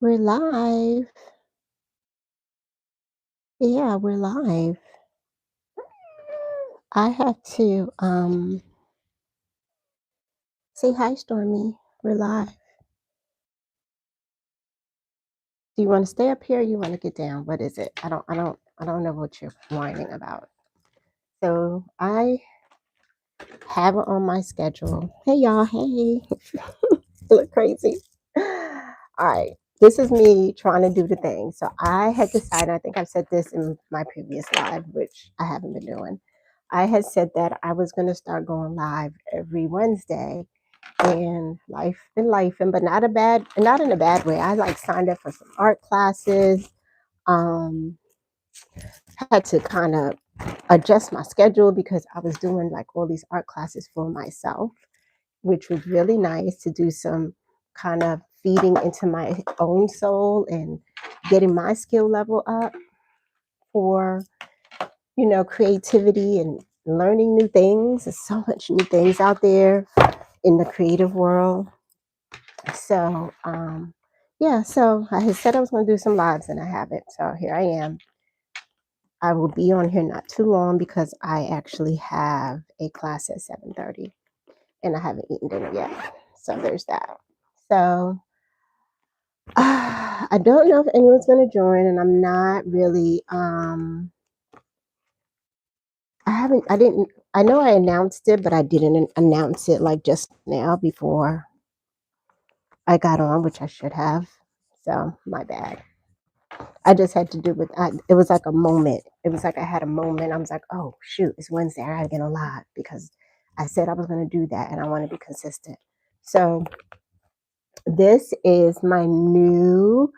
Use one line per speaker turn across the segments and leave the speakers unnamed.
We're live. Yeah, we're live. I have to say hi, Stormy. We're live. Do you want to stay up here or you want to get down? What is it? I don't know what you're whining about. So I have it on my schedule. Hey y'all, hey. Look crazy. All right. This is me trying to do the thing. So I had decided, I think I've said this in my previous live, which I haven't been doing. I had said that I was going to start going live every Wednesday, and life been life, but not in a bad way. I like signed up for some art classes. Um, had to kind of adjust my schedule because I was doing like all these art classes for myself, which was really nice to do some kind of feeding into my own soul and getting my skill level up for, creativity and learning new things. There's so much new things out there in the creative world. So, yeah, so I had said I was going to do some lives and I haven't. So here I am. I will be on here not too long because I actually have a class at 7:30 and I haven't eaten dinner yet. So there's that. So I don't know if anyone's going to join, and I'm not really. I didn't. I know I announced it, but I didn't announce it like just now before I got on, which I should have. So my bad. I just had to do with. It was like a moment. It was like I had a moment. I was like, oh shoot, it's Wednesday. I gotta get on live because I said I was going to do that, and I want to be consistent. So this is my new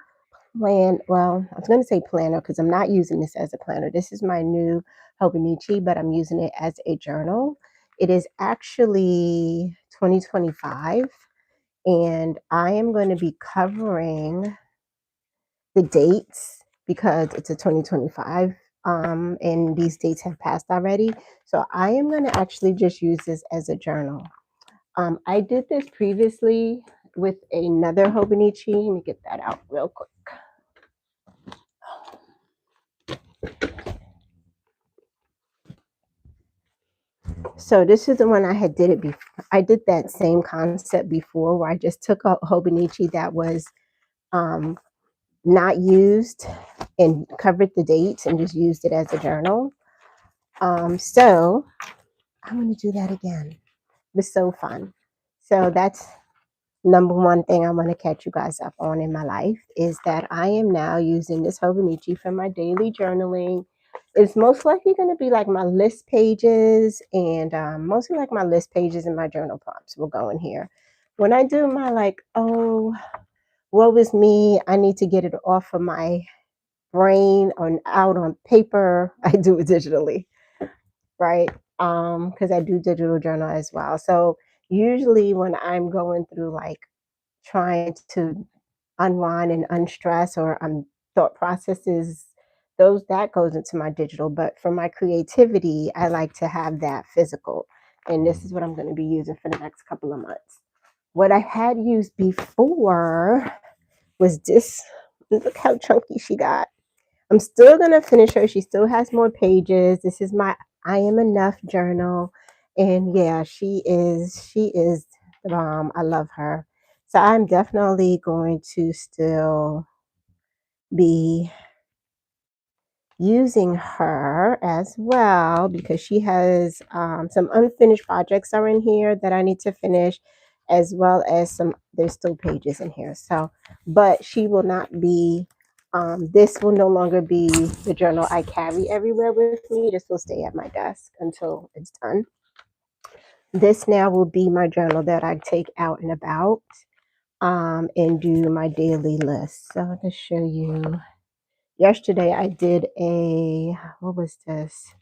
plan. Well, I was going to say planner because I'm not using this as a planner. This is my new Hobonichi, but I'm using it as a journal. It is actually 2025, and I am going to be covering the dates because it's a 2025, and these dates have passed already. So I am going to actually just use this as a journal. I did this previously with another Hobonichi. Let me get that out real quick. So this is the one I had did it before. I did that same concept before where I just took a Hobonichi that was um, not used and covered the dates and just used it as a journal. So I'm going to do that again. It was so fun. So that's number one thing I want to catch you guys up on in my life is that I am now using this Hobonichi for my daily journaling. It's most likely going to be like my list pages, and mostly like my list pages and my journal prompts will go in here. When I do my like, oh, woe is me, I need to get it off of my brain or out on paper, I do it digitally, right? Because I do digital journal as well. So usually when I'm going through like trying to unwind and unstress or thought processes, those that goes into my digital. But for my creativity, I like to have that physical, and this is what I'm going to be using for the next couple of months. What I had used before was this. Look how chunky she got. I'm still going to finish her. She still has more pages. This is my I Am Enough journal, and yeah, she is the bomb. I love her. So I'm definitely going to still be using her as well because she has some unfinished projects are in here that I need to finish, as well as there's still pages in here. So, but she will not be, this will no longer be the journal I carry everywhere with me. This will stay at my desk until it's done. This now will be my journal that I take out and about, and do my daily list. So to show you, yesterday I did what was this?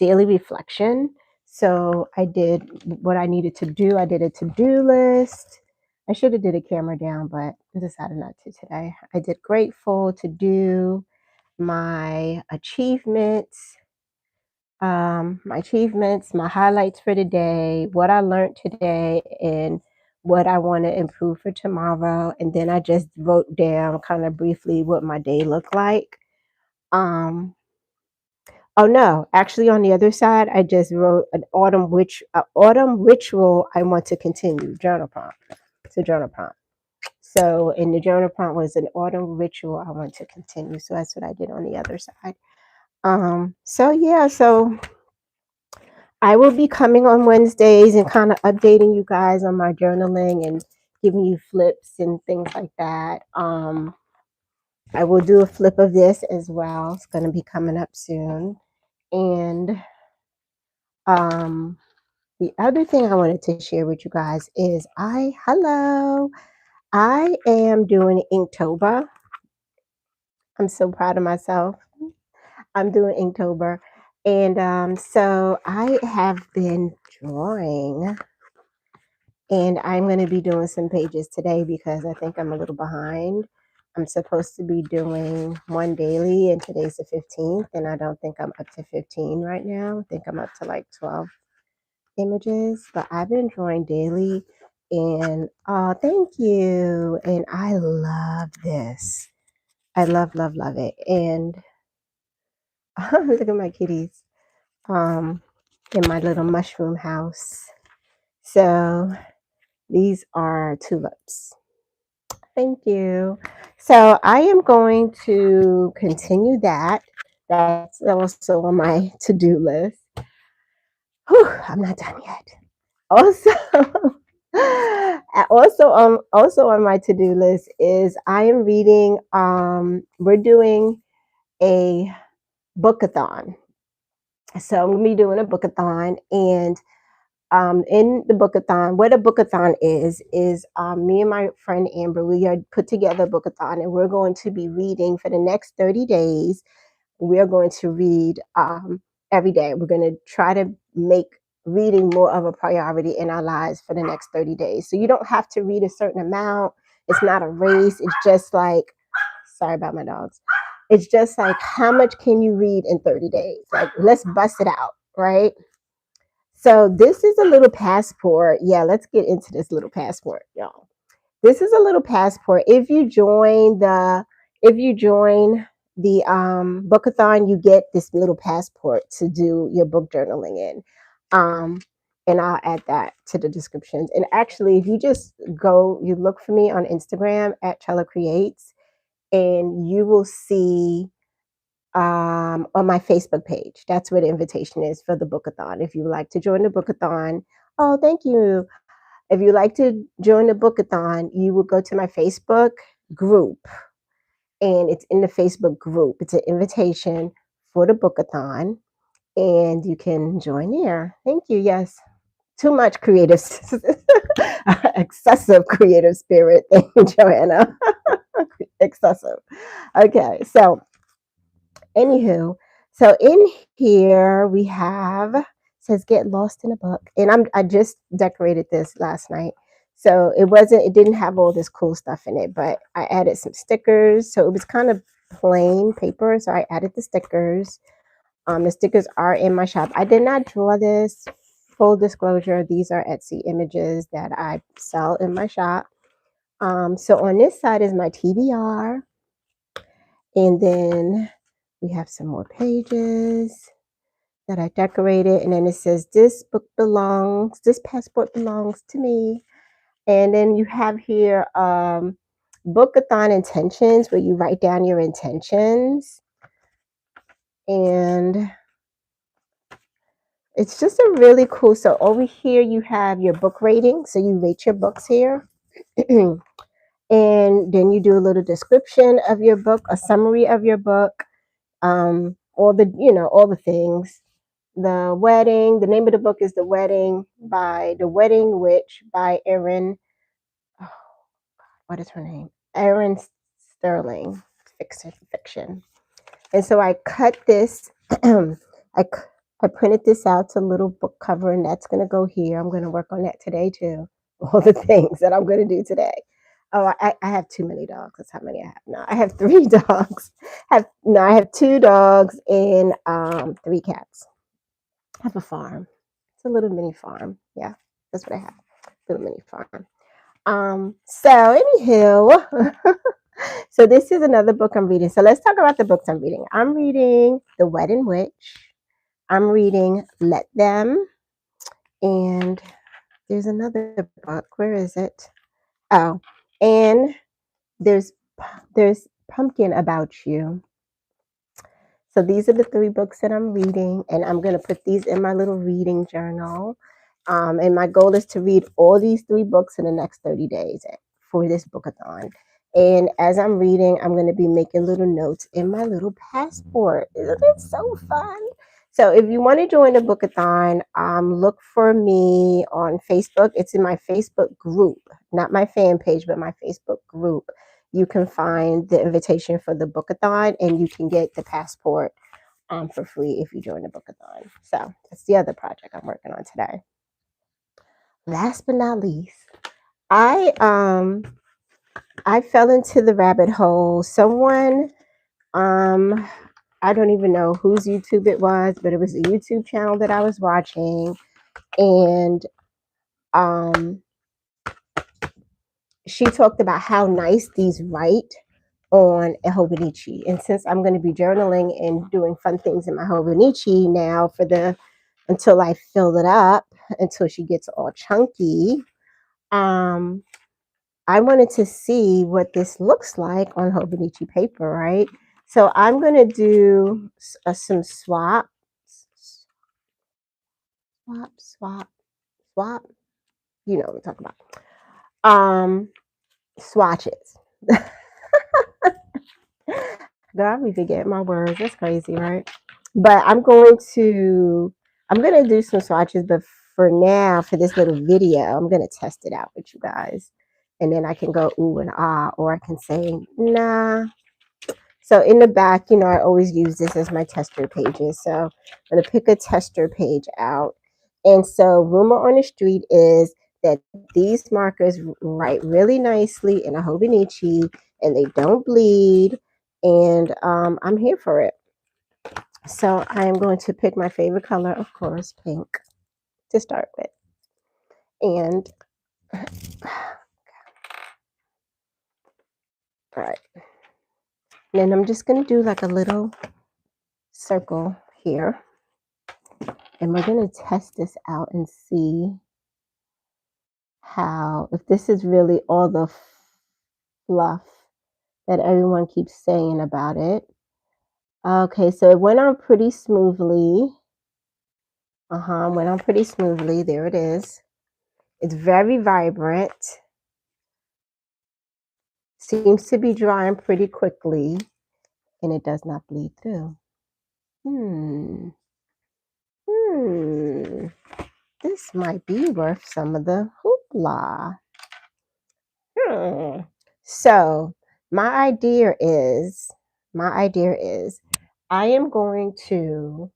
Daily reflection. So I did what I needed to do. I did a to-do list. I should have did a camera down, but I decided not to today. I did grateful, to do, my achievements, my highlights for the day, what I learned today, and what I want to improve for tomorrow, and then I just wrote down kind of briefly what my day looked like. Um, oh no, actually on the other side, I just wrote an autumn ritual I want to continue journal prompt. It's a journal prompt. So, in the journal prompt was an autumn ritual I want to continue. So that's what I did on the other side. So yeah, so I will be coming on Wednesdays and kind of updating you guys on my journaling and giving you flips and things like that. I will do a flip of this as well. It's going to be coming up soon. And um, the other thing I wanted to share with you guys is I am doing Inktober. I'm so proud of myself. I'm doing Inktober. And so I have been drawing, and I'm going to be doing some pages today because I think I'm a little behind. I'm supposed to be doing one daily, and today's the 15th, and I don't think I'm up to 15 right now. I think I'm up to like 12 images, but I've been drawing daily, and oh, thank you. And I love this. I love it. And look at my kitties in my little mushroom house. So these are tulips. Thank you. So I am going to continue that. That's also on my to-do list. Whew, I'm not done yet. Also, also on my to-do list is I am reading. We're doing a book a thon. So I'm gonna be doing a book a thon, and in the book a thon, what a book a thon is me and my friend Amber, we are put together a book a thon, and we're going to be reading for the next 30 days. We're going to read every day. We're going to try to make reading more of a priority in our lives for the next 30 days. So you don't have to read a certain amount. It's not a race. It's just like, sorry about my dogs. It's just like, how much can you read in 30 days? Like, let's bust it out, right? So this is a little passport. Yeah, let's get into this little passport, y'all. This is a little passport. If you join the bookathon, you get this little passport to do your book journaling in. And I'll add that to the descriptions. And actually, if you just you look for me on Instagram at Chella Creates, and you will see on my Facebook page. That's where the invitation is for the bookathon. If you would like to join the bookathon, oh, thank you. If you like to join the bookathon, you will go to my Facebook group, and it's in the Facebook group. It's an invitation for the bookathon, and you can join there. Thank you. Yes. Too much creative, excessive creative spirit. Thank you, Joanna. Excessive. Okay. So anywho, so in here we have says get lost in a book, and I just decorated this last night, so it didn't have all this cool stuff in it, but I added some stickers, so it was kind of plain paper, so I added the stickers. The stickers are in my shop. I did not draw this. Full disclosure, these are Etsy images that I sell in my shop. So on this side is my TBR, and then we have some more pages that I decorated. And then it says, this passport belongs to me. And then you have here Book-a-thon intentions, where you write down your intentions. And it's just a really cool, so over here you have your book rating. So you rate your books here. And then you do a little description of your book, a summary of your book, all the things. The name of the book is The Wedding Witch by Erin. Oh, what is her name? Erin Sterling. Fiction. And so I cut this. I printed this out to a little book cover, and that's going to go here. I'm going to work on that today too. All the things that I'm going to do today. Oh, I have too many dogs. That's how many I have now. I have 3 dogs. I have 2 dogs and 3 cats. I have a farm. It's a little mini farm. Yeah, that's what I have. Little mini farm. So anywho, so this is another book I'm reading. So let's talk about the books I'm reading. I'm reading The Wedding Witch. I'm reading Let Them. And there's another book. Where is it? Oh, and there's Pumpkin About You. So these are the 3 books that I'm reading, and I'm going to put these in my little reading journal. And my goal is to read all these 3 books in the next 30 days for this book-a-thon. And as I'm reading, I'm going to be making little notes in my little passport. Isn't it so fun? So if you want to join the book-a-thon, look for me on Facebook. It's in my Facebook group, not my fan page, but my Facebook group. You can find the invitation for the book-a-thon, and you can get the passport for free if you join the book-a-thon. So that's the other project I'm working on today. Last but not least, I fell into the rabbit hole. Someone, I don't even know whose YouTube it was, but it was a YouTube channel that I was watching, and she talked about how nice these write on a Hobonichi. And since I'm going to be journaling and doing fun things in my Hobonichi now until I fill it up, until she gets all chunky, I wanted to see what this looks like on Hobonichi paper, right? So I'm going to do some swaps. Swap. You know what I'm talking about. Swatches. Girl, I be forgetting my words. That's crazy, right? But I'm going to do some swatches, but for now, for this little video, I'm gonna test it out with you guys. And then I can go ooh and ah, or I can say nah. So in the back, I always use this as my tester pages. So I'm gonna pick a tester page out. And so rumor on the street is that these markers write really nicely in a Hobonichi and they don't bleed. And I'm here for it. So I am going to pick my favorite color, of course, pink, to start with. And all right. Then I'm just going to do like a little circle here. And we're going to test this out and see if this is really all the fluff that everyone keeps saying about it. Okay, so it went on pretty smoothly. Went on pretty smoothly. There it is. It's very vibrant. Seems to be drying pretty quickly, and it does not bleed through. This might be worth some of the hoopla. So my idea is I am going to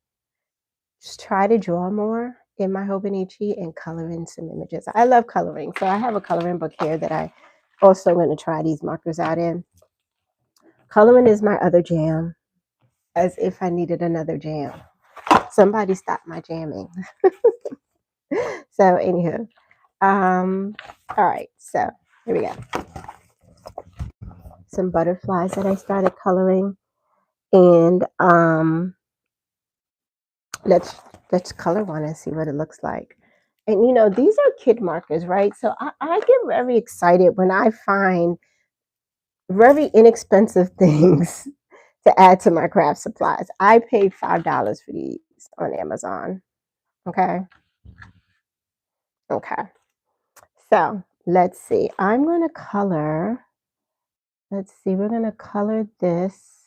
just try to draw more in my Hobonichi and color in some images. I love coloring, so I have a coloring book here that I also going to try these markers out in. Coloring is my other jam, as if I needed another jam. Somebody stop my jamming. So anywho, all right, so here we go. Some butterflies that I started coloring, and let's color one and see what it looks like. And these are kid markers, right? So I get very excited when I find very inexpensive things to add to my craft supplies. I paid $5 for these on Amazon. Okay. So let's see. I'm going to color. Let's see. We're going to color this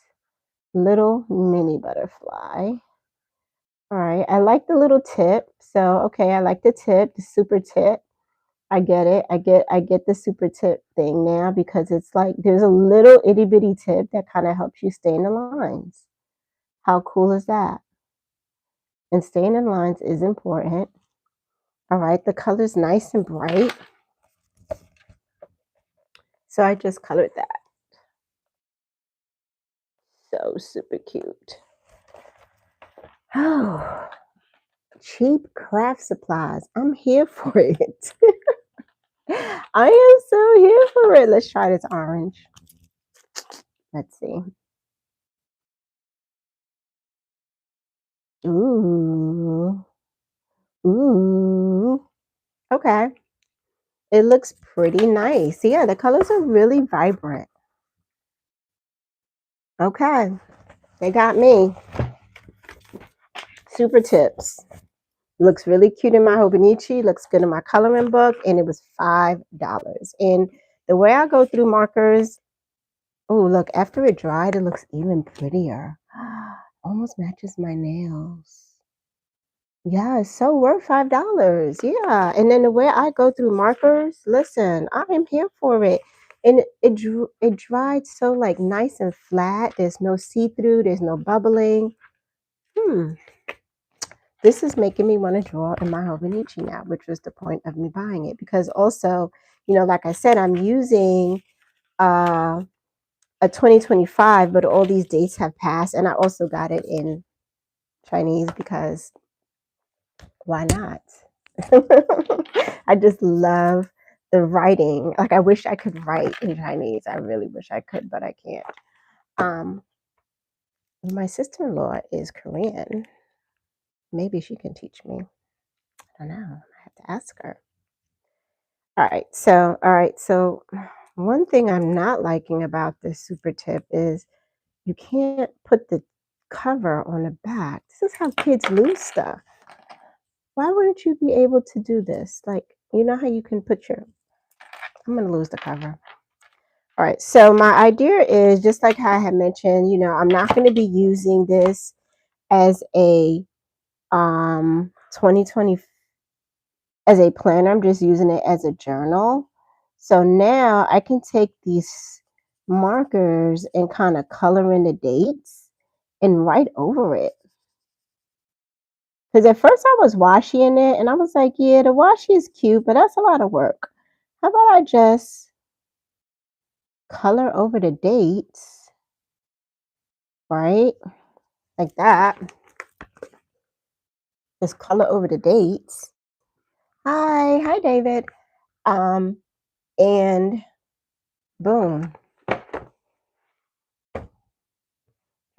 little mini butterfly. All right. I like the little tip. So, okay. I like the tip, the super tip. I get it. I get the super tip thing now because it's like there's a little itty bitty tip that kind of helps you stay in the lines. How cool is that? And staying in lines is important. All right. The color's nice and bright. So I just colored that. So super cute. Oh, cheap craft supplies. I'm here for it. I am so here for it. Let's try this orange. Let's see. Ooh. Ooh. Okay. It looks pretty nice. Yeah, the colors are really vibrant. Okay. They got me. Super tips. Looks really cute in my Hobonichi, looks good in my coloring book, and it was $5. And the way I go through markers, oh, look, after it dried, it looks even prettier. Almost matches my nails. Yeah, it's so worth $5. Yeah. And then the way I go through markers, listen, I am here for it. And it dried so like nice and flat. There's no see-through, there's no bubbling. This is making me want to draw in my Hobonichi now, which was the point of me buying it. Because also, like I said, I'm using uh, a 2025, but all these dates have passed. And I also got it in Chinese because why not? I just love the writing. Like, I wish I could write in Chinese. I really wish I could, but I can't. My sister-in-law is Korean. Maybe she can teach me. I don't know. I have to ask her. All right. So one thing I'm not liking about this super tip is you can't put the cover on the back. This is how kids lose stuff. Why wouldn't you be able to do this? Like, you know how you can put your, I'm going to lose the cover. All right. So my idea is just like how I had mentioned, I'm not going to be using this as a 2020 as a planner. I'm just using it as a journal. So now I can take these markers and kind of color in the dates and write over it. Because at first I was washi-ing it and I was like, yeah, the washi is cute, but that's a lot of work. How about I just color over the dates, right? Like that. Just color over the dates. Hi, David. And boom,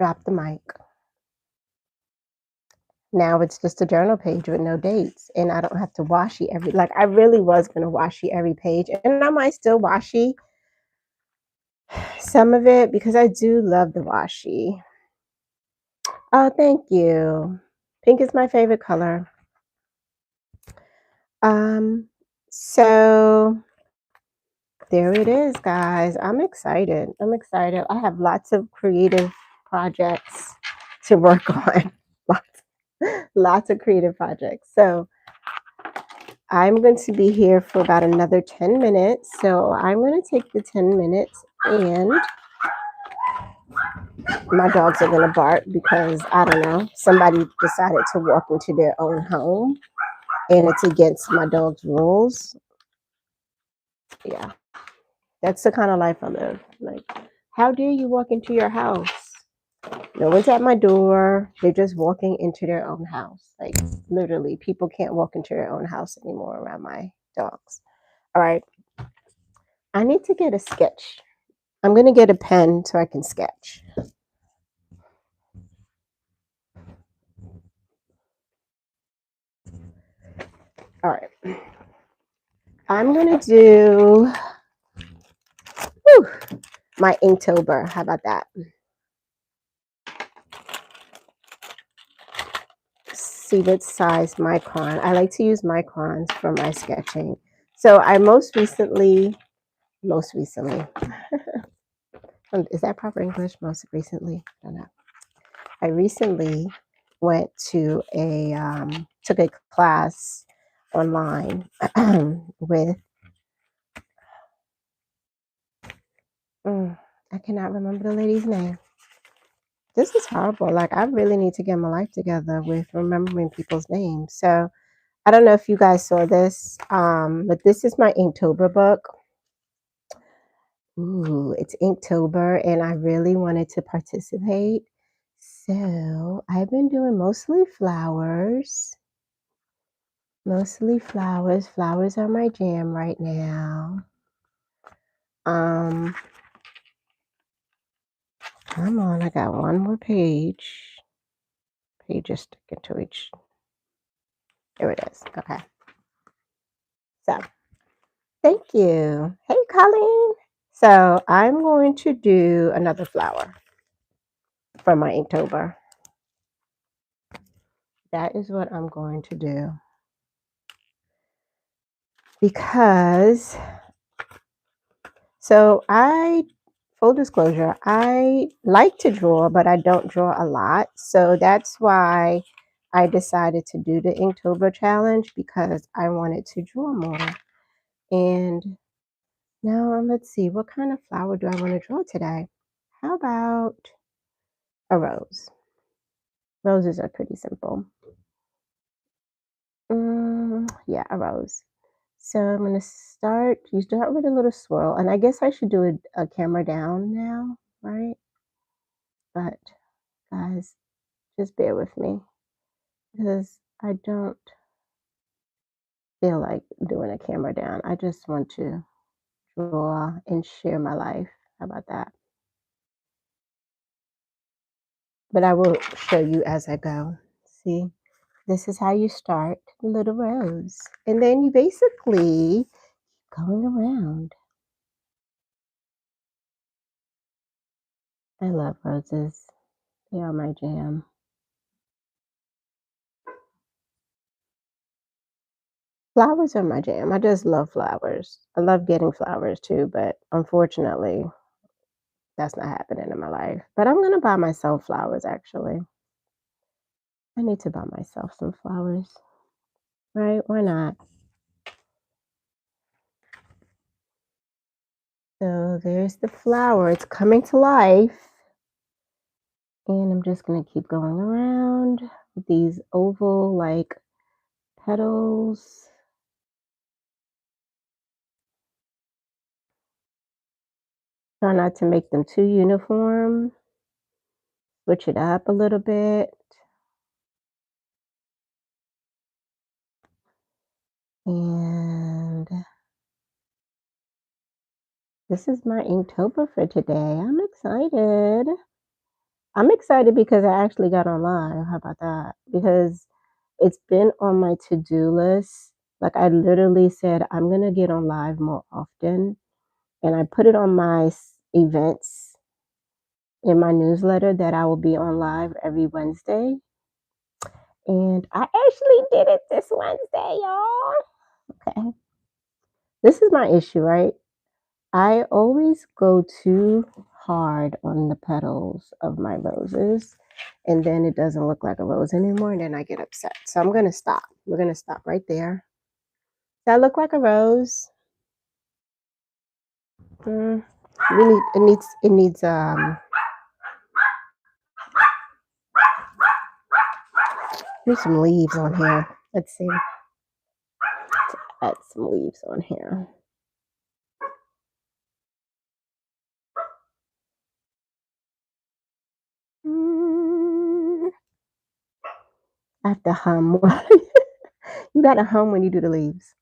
drop the mic. Now it's just a journal page with no dates, and I don't have to washi every. Like, I really was gonna washi every page, and I might still washi some of it because I do love the washi. Oh, thank you. Pink is my favorite color. So there it is, guys. I'm excited. I have lots of creative projects to work on. Lots of creative projects. So I'm going to be here for about another 10 minutes. So I'm going to take the 10 minutes and my dogs are going to bark because I don't know, somebody decided to walk into their own home and it's against my dog's rules. Yeah, that's the kind of life I live. Like, how dare you walk into your house? No one's at my door. They're just walking into their own house. Like, literally, people can't walk into their own house anymore around my dogs. All right. I need to get a sketch. I'm going to get a pen so I can sketch. All right. I'm going to do my Inktober. How about that? See what size micron. I like to use microns for my sketching. So I most recently, is that proper English? Most recently? I don't know. I recently went to took a class online with, I cannot remember the lady's name. This is horrible. Like, I really need to get my life together with remembering people's names. So I don't know if you guys saw this, but this is my Inktober book. Ooh, it's Inktober, and I really wanted to participate. So I've been doing mostly flowers. Mostly flowers. Flowers are my jam right now. Um, Come on, I got one more page. Pages sticking to each. There it is. Okay. So thank you. Hey, Colleen. So I'm going to do another flower from my Inktober. That is what I'm going to do. Because, full disclosure, I like to draw, but I don't draw a lot. So that's why I decided to do the Inktober challenge, because I wanted to draw more. And now let's see, what kind of flower do I want to draw today? How about a rose? Roses are pretty simple. Yeah, a rose. So I'm going to you start with a little swirl, and I guess I should do a camera down now, right? But guys, just bear with me, because I don't feel like doing a camera down. I just want to draw and share my life. How about that? But I will show you as I go. See, this is how you start the little rose. And then you basically going around. I love roses. They are my jam. Flowers are my jam. I just love flowers. I love getting flowers too, but unfortunately, that's not happening in my life. But I'm going to buy myself flowers actually. I need to buy myself some flowers. Right? Why not? So there's the flower. It's coming to life. And I'm just going to keep going around with these oval like petals. Try not to make them too uniform. Switch it up a little bit. And this is my Inktober for today. I'm excited. I'm excited because I actually got on live. How about that? Because it's been on my to-do list. Like, I literally said, I'm going to get on live more often. And I put it on my events in my newsletter that I will be on live every Wednesday. And I actually did it this Wednesday, y'all. Okay. This is my issue, right? I always go too hard on the petals of my roses, and then it doesn't look like a rose anymore, and then I get upset. So I'm going to stop. We're going to stop right there. Does that look like a rose? It needs there's some leaves on here. Let's see. Add some leaves on here. I have to hum. You got to hum when you do the leaves.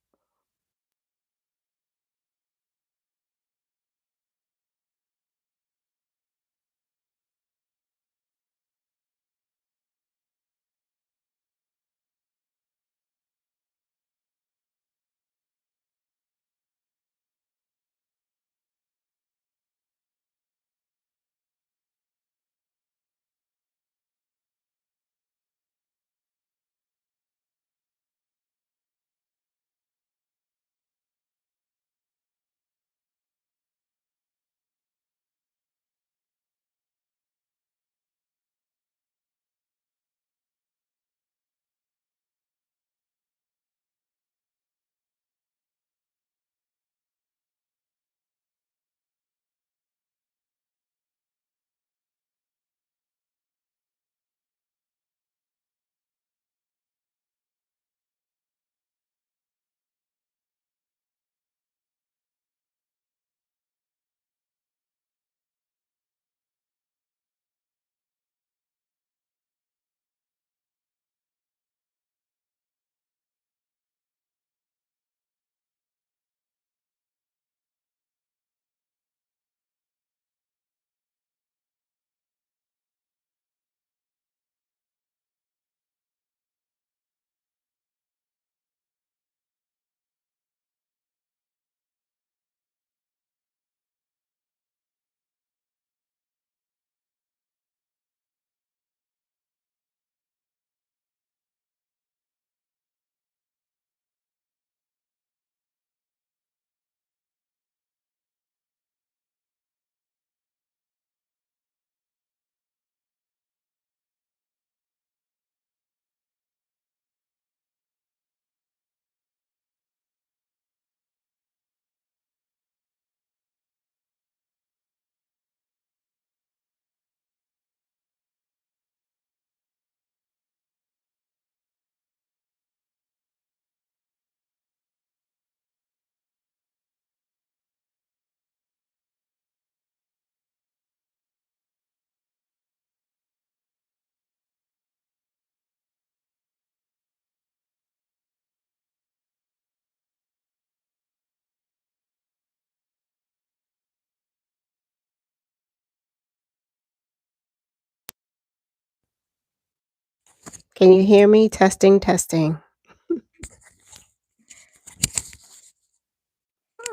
Can you hear me? Testing, testing.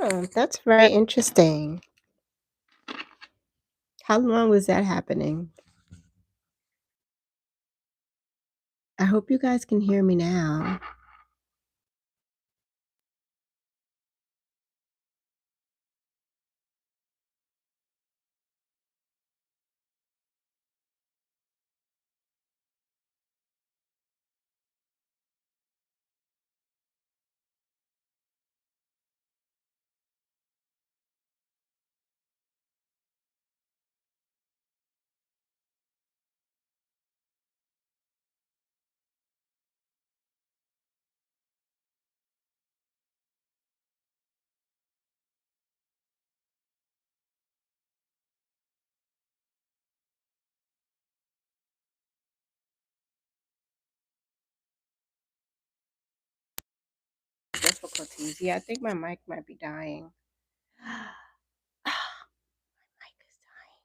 Oh, that's very interesting. How long was that happening? I hope you guys can hear me now. Difficulties. Yeah, I think my mic might be dying. Mic is dying.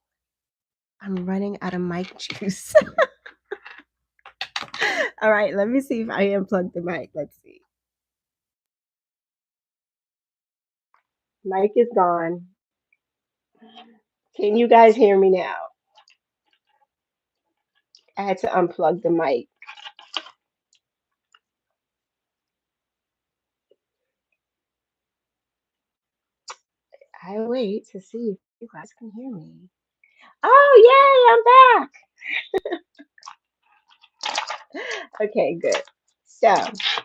I'm running out of mic juice. All right, let me see if I unplug the mic. Let's see. Mic is gone. Can you guys hear me now? I had to unplug the mic. I wait to see if you guys can hear me. Oh, yay, I'm back. Okay, good. So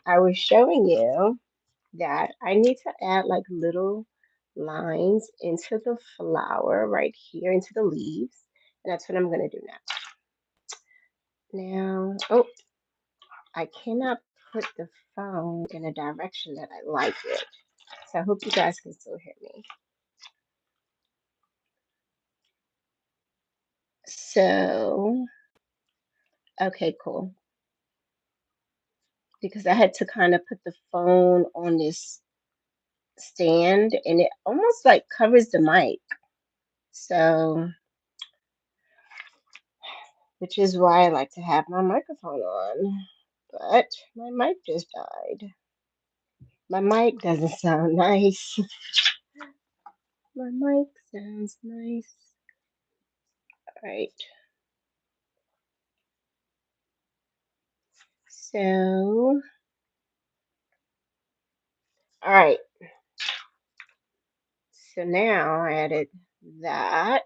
I was showing you that I need to add like little lines into the flower right here, into the leaves. And that's what I'm going to do now. Now, oh, I cannot put the phone in a direction that I like it. So I hope you guys can still hear me. So, okay, cool. Because I had to kind of put the phone on this stand and it almost like covers the mic. So, which is why I like to have my microphone on. But my mic just died. My mic doesn't sound nice. My mic sounds nice. All right. So, all right. So now I added that.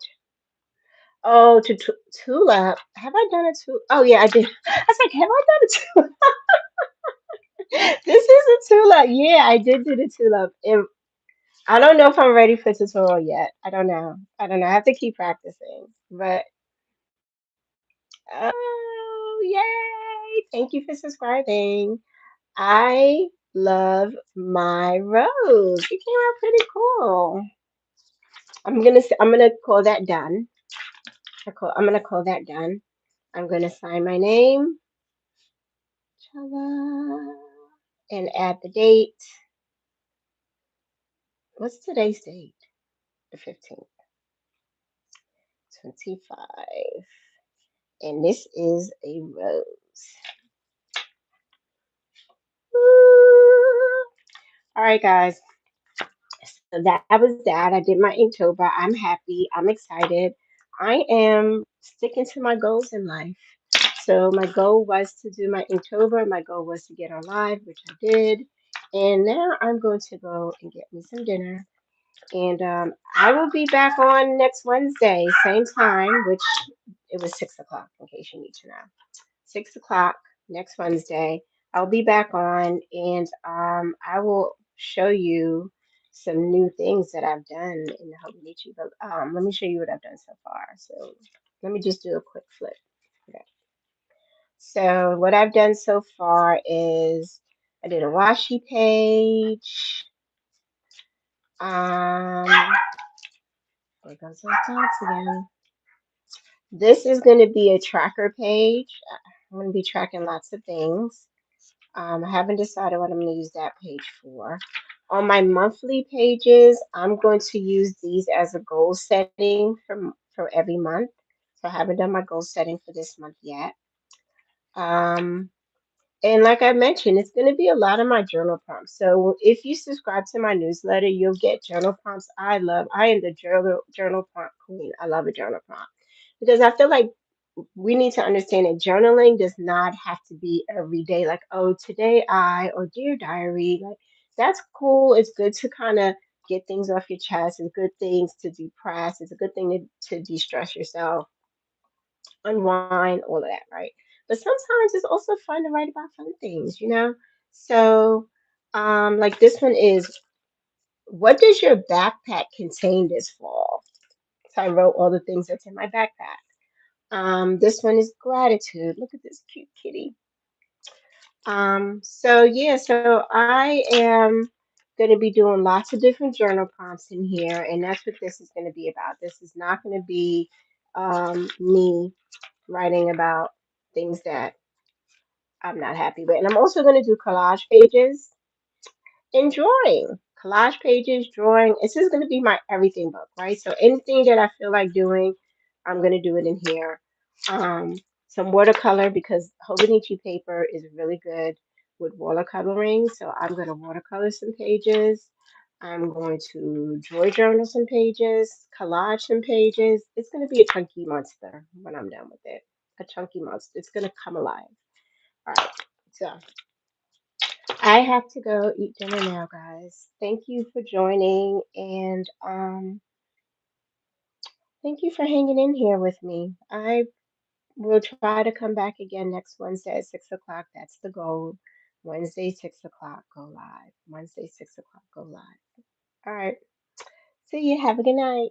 Oh, tulip. Have I done a tulip? Oh, yeah, I did. I was like, have I done a tulip? This is a tulip. Yeah, I did do the tulip. I don't know if I'm ready for tutorial yet. I don't know. I don't know. I have to keep practicing. But oh, yay! Thank you for subscribing. I love my rose. It came out pretty cool. I'm gonna call that done. I'm gonna call that done. I'm gonna sign my name. Ta-da. And add the date. What's today's date? The 15th. 25. And this is a rose. Woo. All right, guys. So that was that. I did my Inktober. I'm happy. I'm excited. I am sticking to my goals in life. So my goal was to do my Inktober. My goal was to get on live, which I did. And now I'm going to go and get me some dinner. And I will be back on next Wednesday, same time, which it was 6 o'clock, in case you need to know. 6 o'clock next Wednesday. I'll be back on and I will show you some new things that I've done in the Hobonichi. But let me show you what I've done so far. So let me just do a quick flip. Okay. So what I've done so far is I did a washi page. There goes those dots again. This is going to be a tracker page. I'm going to be tracking lots of things. I haven't decided what I'm going to use that page for. On my monthly pages, I'm going to use these as a goal setting for every month. So I haven't done my goal setting for this month yet. And like I mentioned, it's going to be a lot of my journal prompts. So if you subscribe to my newsletter, you'll get journal prompts. I am the journal prompt queen. I love a journal prompt because I feel like we need to understand that journaling does not have to be every day. Like, oh, today or dear diary. Like, that's cool. It's good to kind of get things off your chest. It's good things to depress. It's a good thing to de-stress yourself, unwind, all of that, right? But sometimes it's also fun to write about fun things, you know? So, like this one is, what does your backpack contain this fall? So I wrote all the things that's in my backpack. This one is gratitude. Look at this cute kitty. So yeah, so I am going to be doing lots of different journal prompts in here, and that's what this is going to be about. This is not going to be me writing about things that I'm not happy with. And I'm also going to do collage pages and drawing. Collage pages, drawing. This is going to be my everything book, right? So anything that I feel like doing, I'm going to do it in here. Um, some watercolor because Hobonichi paper is really good with watercoloring. So I'm going to watercolor some pages. I'm going to joy journal some pages, collage some pages. It's going to be a chunky monster when I'm done with it. A chunky monster. It's going to come alive. All right. So I have to go eat dinner now, guys. Thank you for joining, and thank you for hanging in here with me. I will try to come back again next Wednesday at 6 o'clock. That's the goal. Wednesday, 6 o'clock, go live. Wednesday, 6 o'clock, go live. All right. See you. Have a good night.